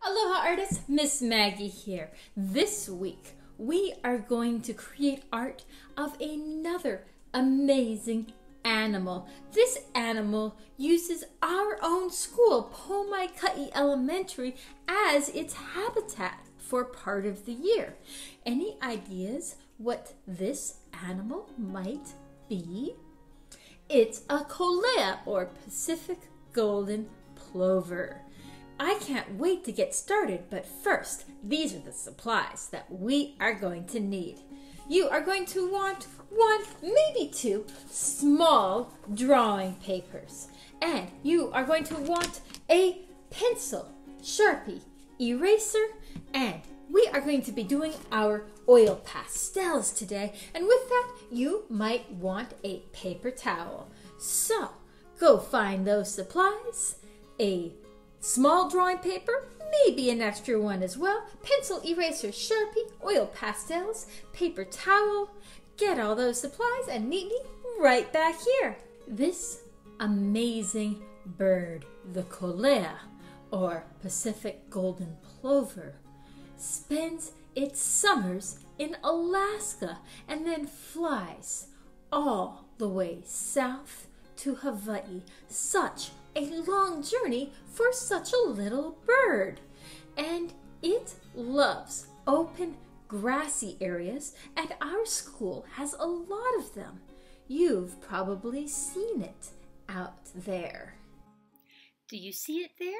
Aloha artists, Miss Maggie here. This week we are going to create art of another amazing animal. This animal uses our own school, Pomaikai Elementary, as its habitat for part of the year. Any ideas what this animal might be? It's a Kolea, or Pacific golden plover. I can't wait to get started, but first, these are the supplies that we are going to need. You are going to want one, maybe two, small drawing papers. And you are going to want a pencil, Sharpie, eraser, and we are going to be doing our oil pastels today. And with that, you might want a paper towel. So, go find those supplies, a small drawing paper, maybe an extra one as well, pencil, eraser, Sharpie, oil pastels, paper towel. Get all those supplies and meet me right back here. This amazing bird, the Kolea, or Pacific golden plover, spends its summers in Alaska and then flies all the way south to Hawaii. Such a long journey for such a little bird. And it loves open grassy areas, and our school has a lot of them. You've probably seen it out there. Do you see it there?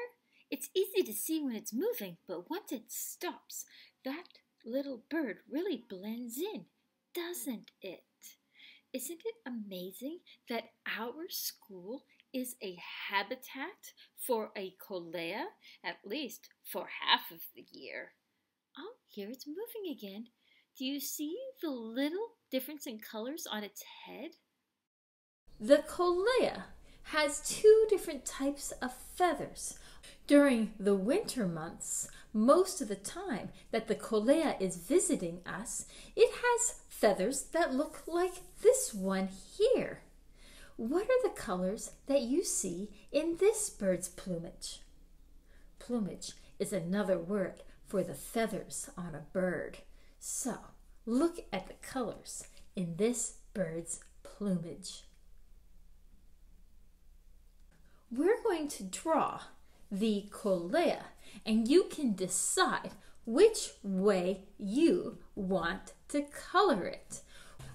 It's easy to see when it's moving, but once it stops, that little bird really blends in, doesn't it? Isn't it amazing that our school is a habitat for a Kolea, at least for half of the year? Oh, here it's moving again. Do you see the little difference in colors on its head? The Kolea has two different types of feathers. During the winter months, most of the time that the Kolea is visiting us, it has feathers that look like this one here. What are the colors that you see in this bird's plumage? Plumage is another word for the feathers on a bird. So, look at the colors in this bird's plumage. We're going to draw the Kolea, and you can decide which way you want to color it.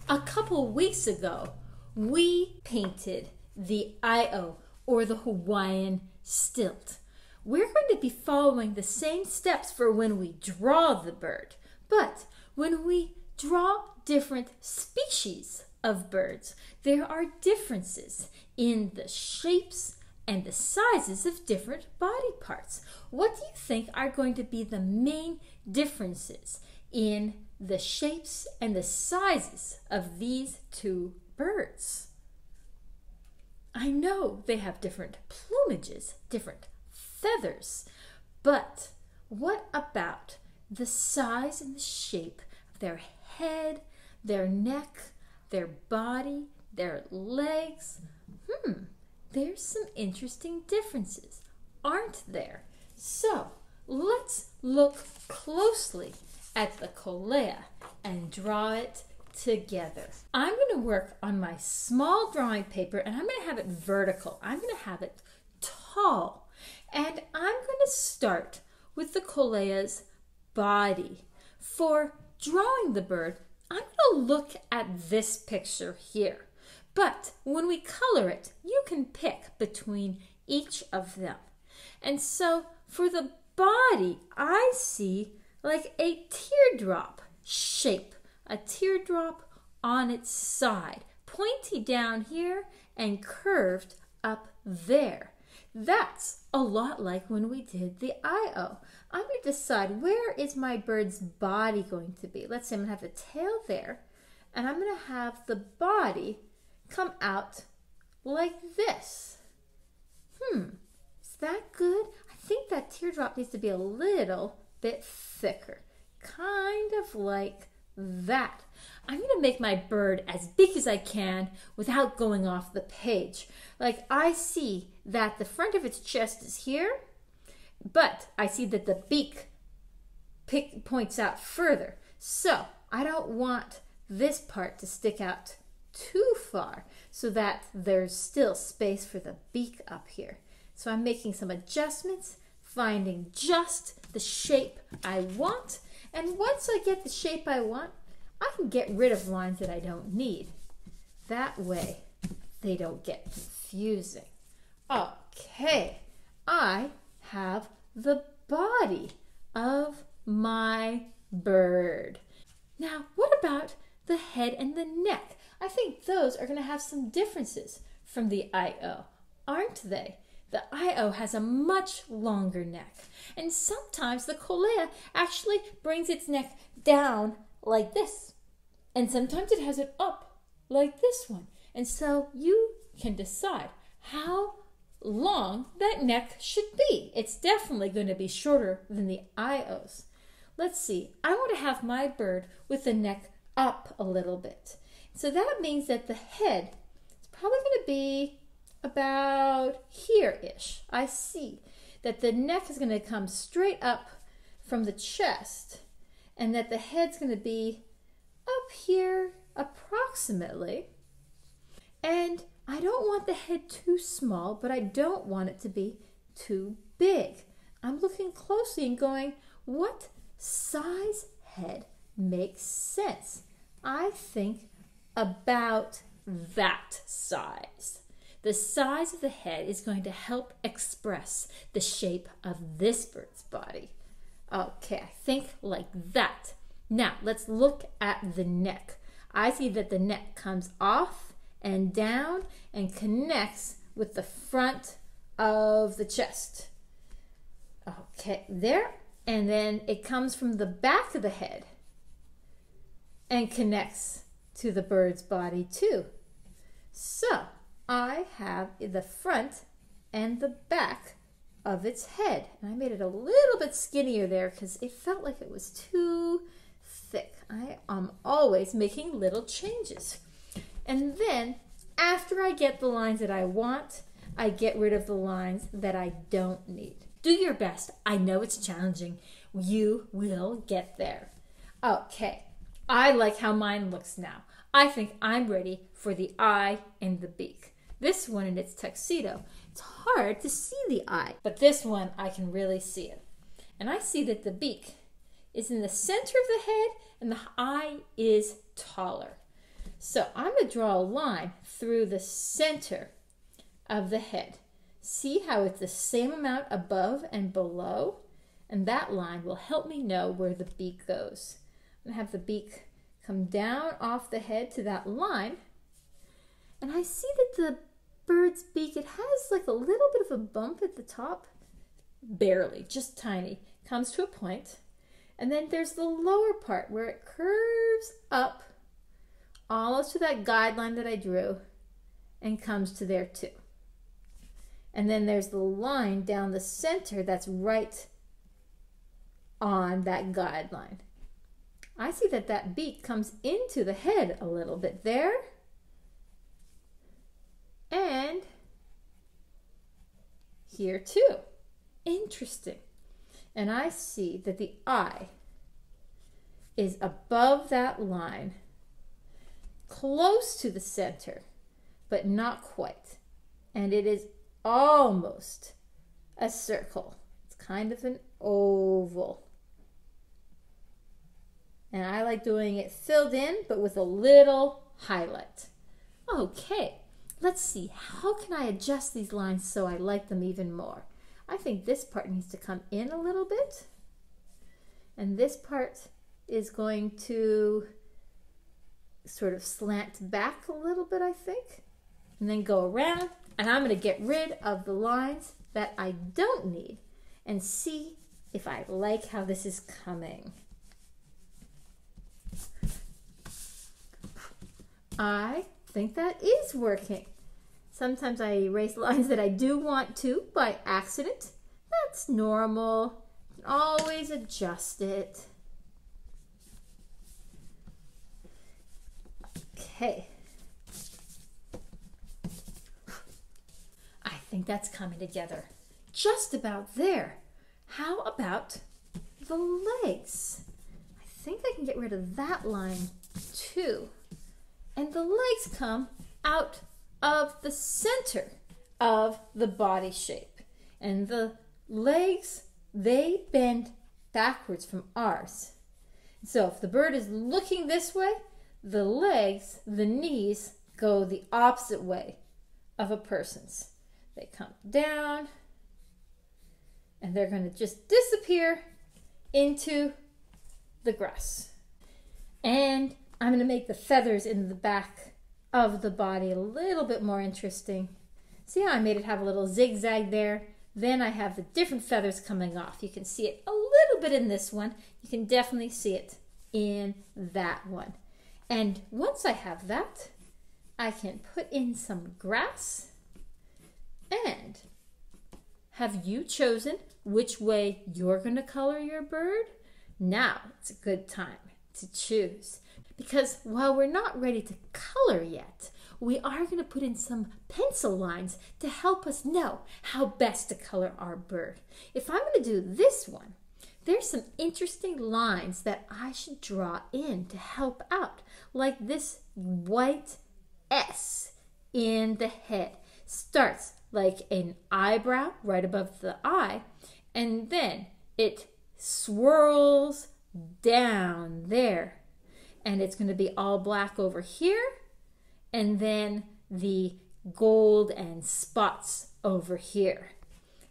A couple weeks ago, we painted the Io, or the Hawaiian stilt. We're going to be following the same steps for when we draw the bird, but when we draw different species of birds, there are differences in the shapes and the sizes of different body parts. What do you think are going to be the main differences in the shapes and the sizes of these two birds? I know they have different plumages, different feathers, but what about the size and the shape of their head, their neck, their body, their legs? There's some interesting differences, aren't there? So let's look closely at the Kolea and draw it together. I'm going to work on my small drawing paper, and I'm going to have it vertical. I'm going to have it tall. And I'm going to start with the Kolea's body. For drawing the bird, I'm going to look at this picture here. But when we color it, you can pick between each of them. And so for the body, I see like a teardrop shape, a teardrop on its side, pointy down here and curved up there. That's a lot like when we did the Io. I'm going to decide, where is my bird's body going to be? Let's say I'm going to have the tail there, and I'm going to have the body come out like this. Is that good? I think that teardrop needs to be a little bit thicker, kind of like that. I'm going to make my bird as big as I can without going off the page. Like, I see that the front of its chest is here, but I see that the beak points out further. So I don't want this part to stick out too far so that there's still space for the beak up here. So I'm making some adjustments, finding just the shape I want. And once I get the shape I want, I can get rid of lines that I don't need. That way they don't get confusing. Okay, I have the body of my bird. Now, what about the head and the neck? I think those are going to have some differences from the IO, aren't they? The IO has a much longer neck, and sometimes the Kolea actually brings its neck down like this, and sometimes it has it up like this one. And so you can decide how long that neck should be. It's definitely going to be shorter than the IOs. Let's see, I want to have my bird with the neck up a little bit. So that means that the head is probably going to be about here-ish. I see that the neck is going to come straight up from the chest and that the head's going to be up here approximately. And I don't want the head too small, but I don't want it to be too big. I'm looking closely and going, what size head makes sense? I think about that size. The size of the head is going to help express the shape of this bird's body. Okay, I think like that. Now, let's look at the neck. I see that the neck comes off and down and connects with the front of the chest. Okay, there. And then it comes from the back of the head and connects to the bird's body too. So I have the front and the back of its head. And I made it a little bit skinnier there because it felt like it was too thick. I am always making little changes. And then after I get the lines that I want, I get rid of the lines that I don't need. Do your best. I know it's challenging. You will get there. Okay, I like how mine looks now. I think I'm ready for the eye and the beak. This one in its tuxedo, it's hard to see the eye, but this one I can really see it. And I see that the beak is in the center of the head and the eye is taller. So I'm going to draw a line through the center of the head. See how it's the same amount above and below? And that line will help me know where the beak goes. I'm going to have the beak come down off the head to that line. And I see that the bird's beak, it has like a little bit of a bump at the top. Barely, just tiny. Comes to a point. And then there's the lower part where it curves up almost to that guideline that I drew and comes to there too. And then there's the line down the center that's right on that guideline. I see that that beak comes into the head a little bit there. And here too. Interesting. And I see that the eye is above that line, close to the center, but not quite. And it is almost a circle. It's kind of an oval. And I like doing it filled in, but with a little highlight. Okay, let's see. How can I adjust these lines so I like them even more? I think this part needs to come in a little bit. And this part is going to sort of slant back a little bit, I think. And then go around. And I'm going to get rid of the lines that I don't need and see if I like how this is coming. I think that is working. Sometimes I erase lines that I do want to by accident. That's normal. Always adjust it. Okay. I think that's coming together. Just about there. How about the legs? I think I can get rid of that line too. And the legs come out of the center of the body shape. And the legs, they bend backwards from ours. So if the bird is looking this way, the legs, the knees, go the opposite way of a person's. They come down and they're going to just disappear into the grass. And I'm going to make the feathers in the back of the body a little bit more interesting. See how I made it have a little zigzag there? Then I have the different feathers coming off. You can see it a little bit in this one. You can definitely see it in that one. And once I have that, I can put in some grass. And have you chosen which way you're going to color your bird? Now it's a good time to choose. Because while we're not ready to color yet, we are going to put in some pencil lines to help us know how best to color our bird. If I'm going to do this one, there's some interesting lines that I should draw in to help out, like this white S in the head. Starts like an eyebrow right above the eye, and then it swirls down there. And it's going to be all black over here, and then the gold and spots over here.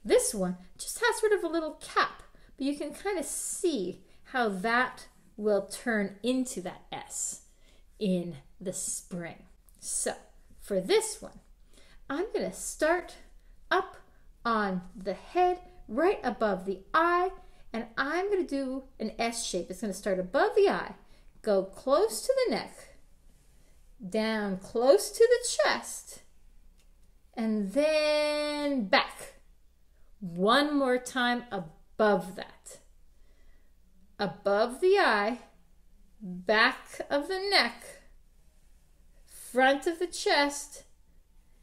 This one just has sort of a little cap, but you can kind of see how that will turn into that S in the spring. So for this one, I'm going to start up on the head right above the eye, and I'm going to do an S shape. It's going to start above the eye, go close to the neck, down close to the chest, and then back. One more time above that. Above the eye, back of the neck, front of the chest,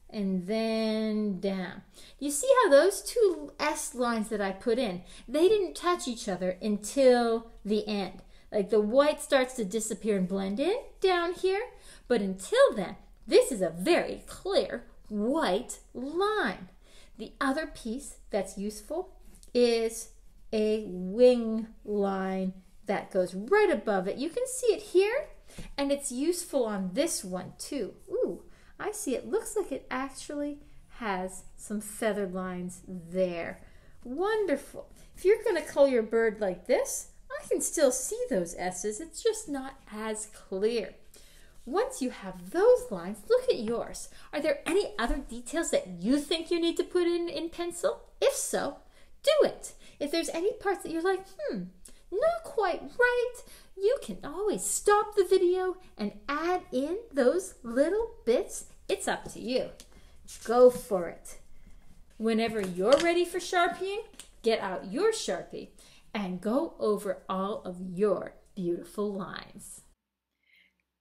and then down. You see how those two S lines that I put in, they didn't touch each other until the end. Like the white starts to disappear and blend in down here, but until then, this is a very clear white line. The other piece that's useful is a wing line that goes right above it. You can see it here, and it's useful on this one too. Ooh, I see it looks like it actually has some feather lines there. Wonderful. If you're going to color your bird like this, I can still see those S's. It's just not as clear. Once you have those lines, look at yours. Are there any other details that you think you need to put in pencil? If so, do it. If there's any parts that you're like, not quite right, you can always stop the video and add in those little bits. It's up to you. Go for it. Whenever you're ready for Sharpieing, get out your Sharpie and go over all of your beautiful lines.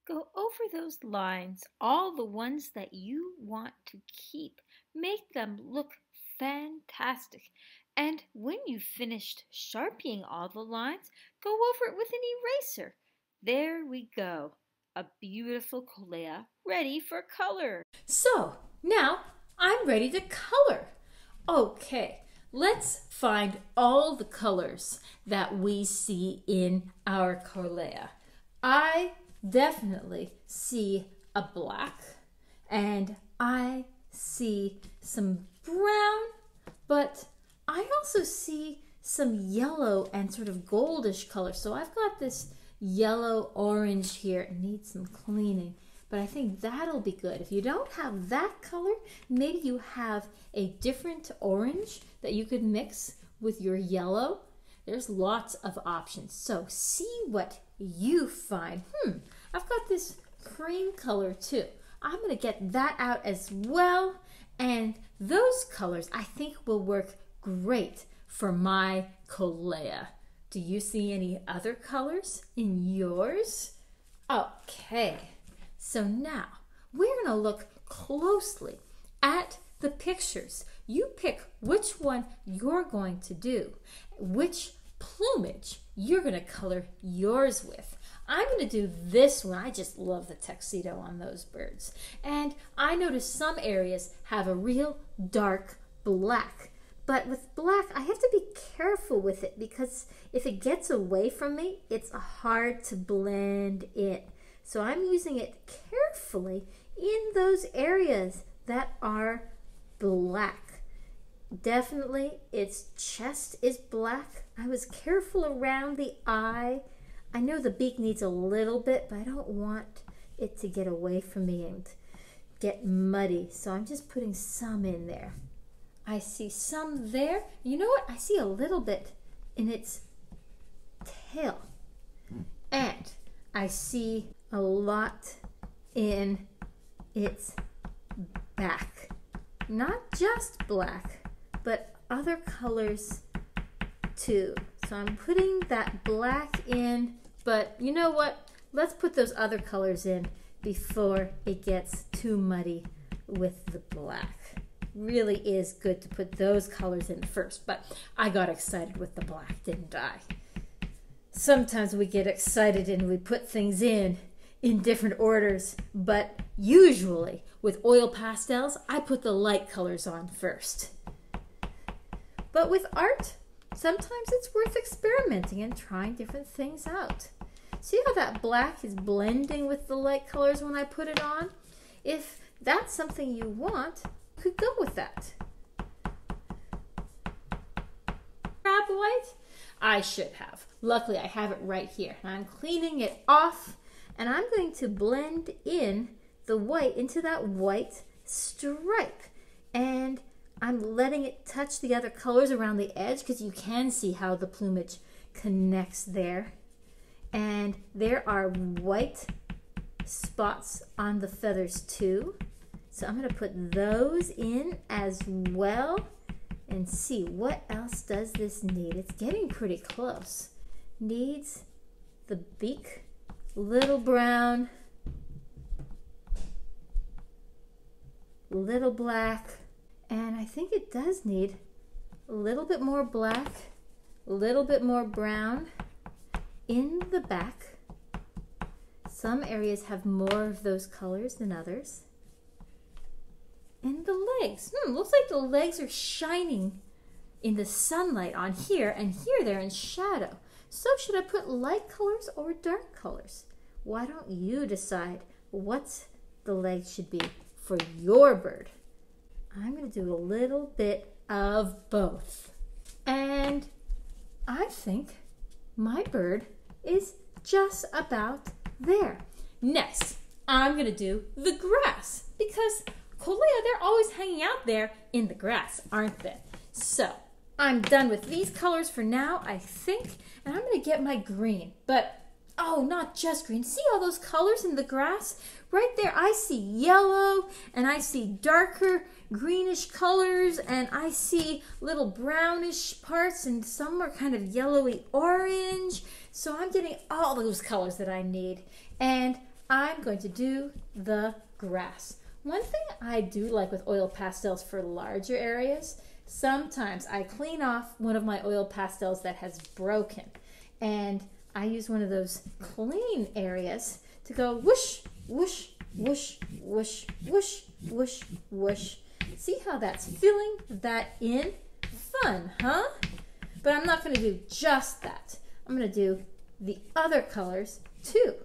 Go over those lines, all the ones that you want to keep. Make them look fantastic. And when you've finished sharpieing all the lines, go over it with an eraser. There we go. A beautiful Kolea ready for color. So now I'm ready to color. Okay, let's find all the colors that we see in our Kolea. I definitely see a black, and I see some brown, but I also see some yellow and sort of goldish color. So I've got this yellow orange here. It needs some cleaning, but I think that'll be good. If you don't have that color, maybe you have a different orange that you could mix with your yellow. There's lots of options. So see what you find. I've got this cream color too. I'm going to get that out as well. And those colors I think will work great for my Kolea. Do you see any other colors in yours? Okay, so now we're going to look closely at the pictures. You pick which one you're going to do. which plumage you're going to color yours with. I'm going to do this one. I just love the tuxedo on those birds. And I notice some areas have a real dark black. But with black, I have to be careful with it because if it gets away from me, it's hard to blend in. So I'm using it carefully in those areas that are black. Definitely its chest is black. I was careful around the eye. I know the beak needs a little bit, but I don't want it to get away from me and get muddy. So I'm just putting some in there. I see some there. You know what? I see a little bit in its tail. And I see a lot in its back. Not just black, but other colors too. So I'm putting that black in, but you know what? Let's put those other colors in before it gets too muddy with the black. Really is good to put those colors in first, but I got excited with the black, didn't I? Sometimes we get excited and we put things in different orders, but usually with oil pastels, I put the light colors on first. But with art, sometimes it's worth experimenting and trying different things out. See how that black is blending with the light colors when I put it on? If that's something you want, could go with that. Crab white? I should have. Luckily, I have it right here. I'm cleaning it off, and I'm going to blend in the white into that white stripe. And I'm letting it touch the other colors around the edge because you can see how the plumage connects there. And there are white spots on the feathers too. So I'm going to put those in as well and see what else does this need. It's getting pretty close. Needs the beak, little brown, little black, and I think it does need a little bit more black, a little bit more brown in the back. Some areas have more of those colors than others. And the legs. Looks like the legs are shining in the sunlight on here, and here they're in shadow. So should I put light colors or dark colors? Why don't you decide what the legs should be for your bird? I'm going to do a little bit of both. And I think my bird is just about there. Next, I'm going to do the grass because Kolea, they're always hanging out there in the grass, aren't they? So I'm done with these colors for now, I think, and I'm going to get my green. But, oh, not just green. See all those colors in the grass? Right there, I see yellow, and I see darker greenish colors, and I see little brownish parts, and some are kind of yellowy orange. So I'm getting all those colors that I need, and I'm going to do the grass. One thing I do like with oil pastels for larger areas, sometimes I clean off one of my oil pastels that has broken, and I use one of those clean areas to go whoosh, whoosh, whoosh, whoosh, whoosh, whoosh, whoosh. See how that's filling that in? Fun, huh? But I'm not going to do just that. I'm going to do the other colors too.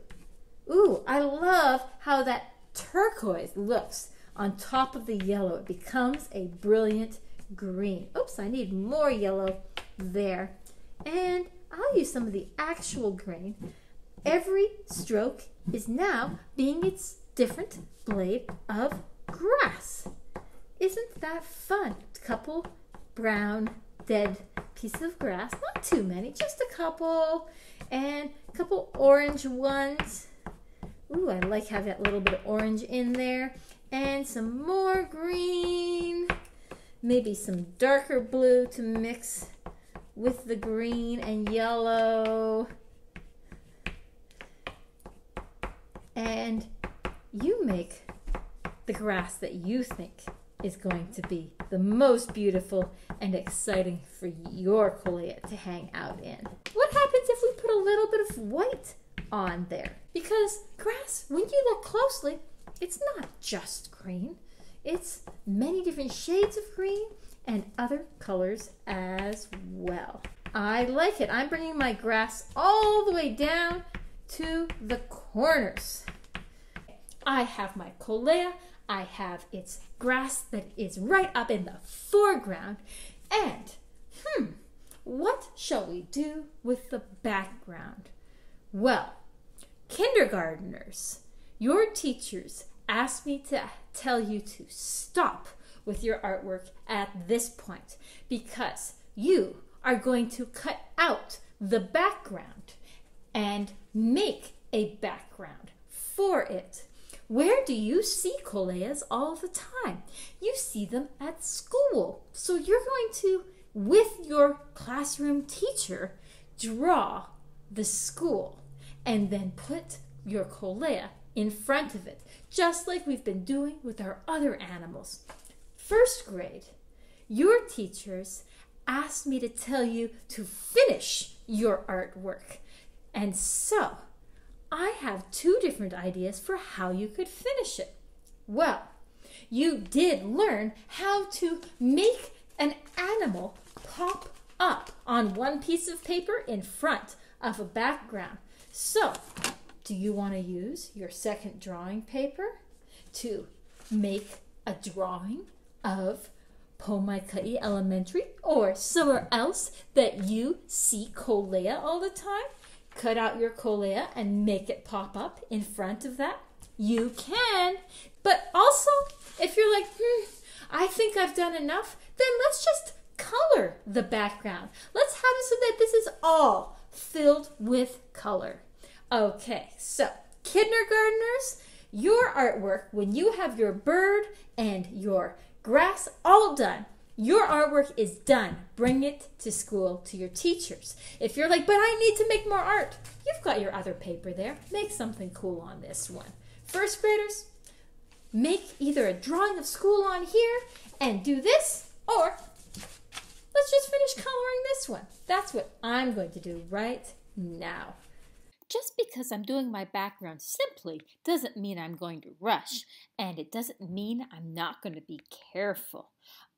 Ooh, I love how that turquoise looks on top of the yellow. It becomes a brilliant green. Oops, I need more yellow there. And I'll use some of the actual green. Every stroke is now being its different blade of grass. Isn't that fun? A couple brown dead pieces of grass, not too many, just a couple, and a couple orange ones. Ooh, I like having that little bit of orange in there. And some more green. Maybe some darker blue to mix with the green and yellow. And you make the grass that you think is going to be the most beautiful and exciting for your Kolea to hang out in. What happens if we put a little bit of white on there? Because grass, when you look closely, it's not just green. It's many different shades of green and other colors as well. I like it. I'm bringing my grass all the way down to the corners. I have my Kolea. I have its grass that is right up in the foreground. And, what shall we do with the background? Well, kindergartners, your teachers asked me to tell you to stop with your artwork at this point because you are going to cut out the background and make a background for it. Where do you see Koleas all the time? You see them at school. So you're going to, with your classroom teacher, draw the school and then put your Kolea in front of it, just like we've been doing with our other animals. First grade, your teachers asked me to tell you to finish your artwork. And so, I have two different ideas for how you could finish it. Well, you did learn how to make an animal pop up on one piece of paper in front of a background. So, do you want to use your second drawing paper to make a drawing of Pomaikai Elementary or somewhere else that you see Kolea all the time? Cut out your Kolea and make it pop up in front of that. You can. But also, if you're like, I think I've done enough, then let's just color the background. Let's have it so that this is all filled with color. Okay, so kindergartners, your artwork, when you have your bird and your grass all done, your artwork is done. Bring it to school to your teachers. If you're like, but I need to make more art, you've got your other paper there. Make something cool on this one. First graders, make either a drawing of school on here and do this, or let's just finish coloring this one. That's what I'm going to do right now. Just because I'm doing my background simply doesn't mean I'm going to rush, and it doesn't mean I'm not going to be careful.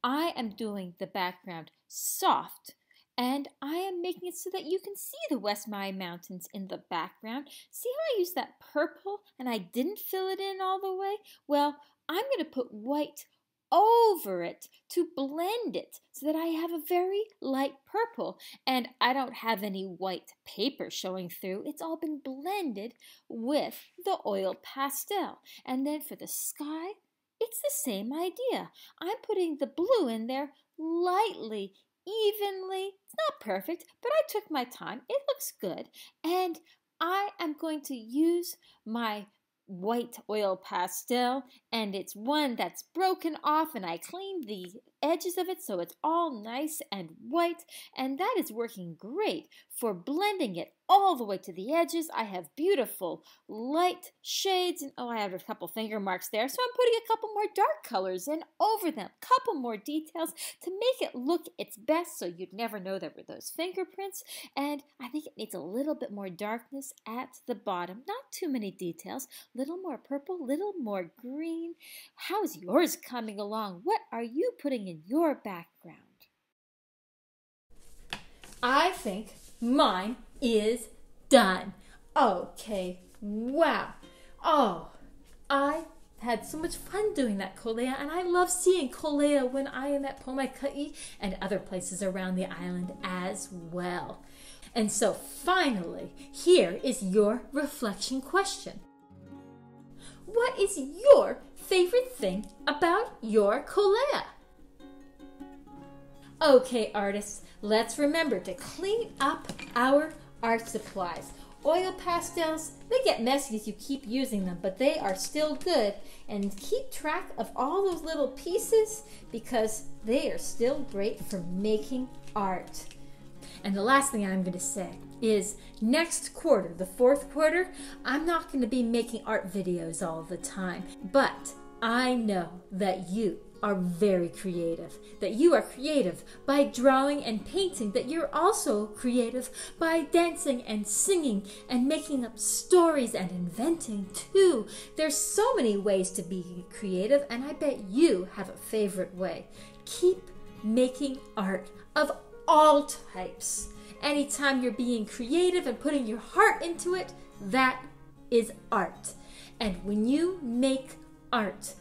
I am doing the background soft, and I am making it so that you can see the West Maui Mountains in the background. See how I used that purple and I didn't fill it in all the way? Well, I'm going to put white over it to blend it so that I have a very light purple, and I don't have any white paper showing through. It's all been blended with the oil pastel. And then for the sky, it's the same idea. I'm putting the blue in there lightly, evenly. It's not perfect, but I took my time. It looks good. And I am going to use my white oil pastel, and it's one that's broken off, and I cleaned the edges of it so it's all nice and white, and that is working great for blending it all the way to the edges. I have beautiful light shades, and I have a couple finger marks there, so I'm putting a couple more dark colors in over them, a couple more details to make it look its best so you'd never know there were those fingerprints. And I think it needs a little bit more darkness at the bottom, not too many details, little more purple, little more green. How's yours coming along? What are you putting in your background? I think mine is done. Okay, wow. Oh, I had so much fun doing that Kolea, and I love seeing Kolea when I am at Pomaikai and other places around the island as well. And so finally, here is your reflection question. What is your favorite thing about your Kolea? Okay, artists, let's remember to clean up our art supplies. Oil pastels, they get messy as you keep using them, but they are still good. And keep track of all those little pieces because they are still great for making art. And the last thing I'm going to say is next quarter, the fourth quarter, I'm not going to be making art videos all the time, but I know that you are very creative, that you are creative by drawing and painting, that you're also creative by dancing and singing and making up stories and inventing too. There's so many ways to be creative, and I bet you have a favorite way. Keep making art of all types. Anytime you're being creative and putting your heart into it, that is art. And when you make art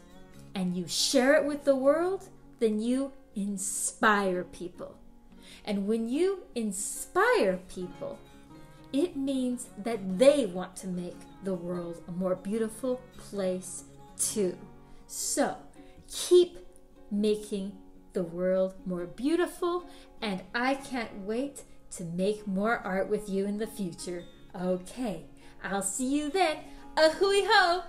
and you share it with the world, then you inspire people. And when you inspire people, it means that they want to make the world a more beautiful place too. So keep making the world more beautiful, and I can't wait to make more art with you in the future. Okay, I'll see you then. Ahui ho!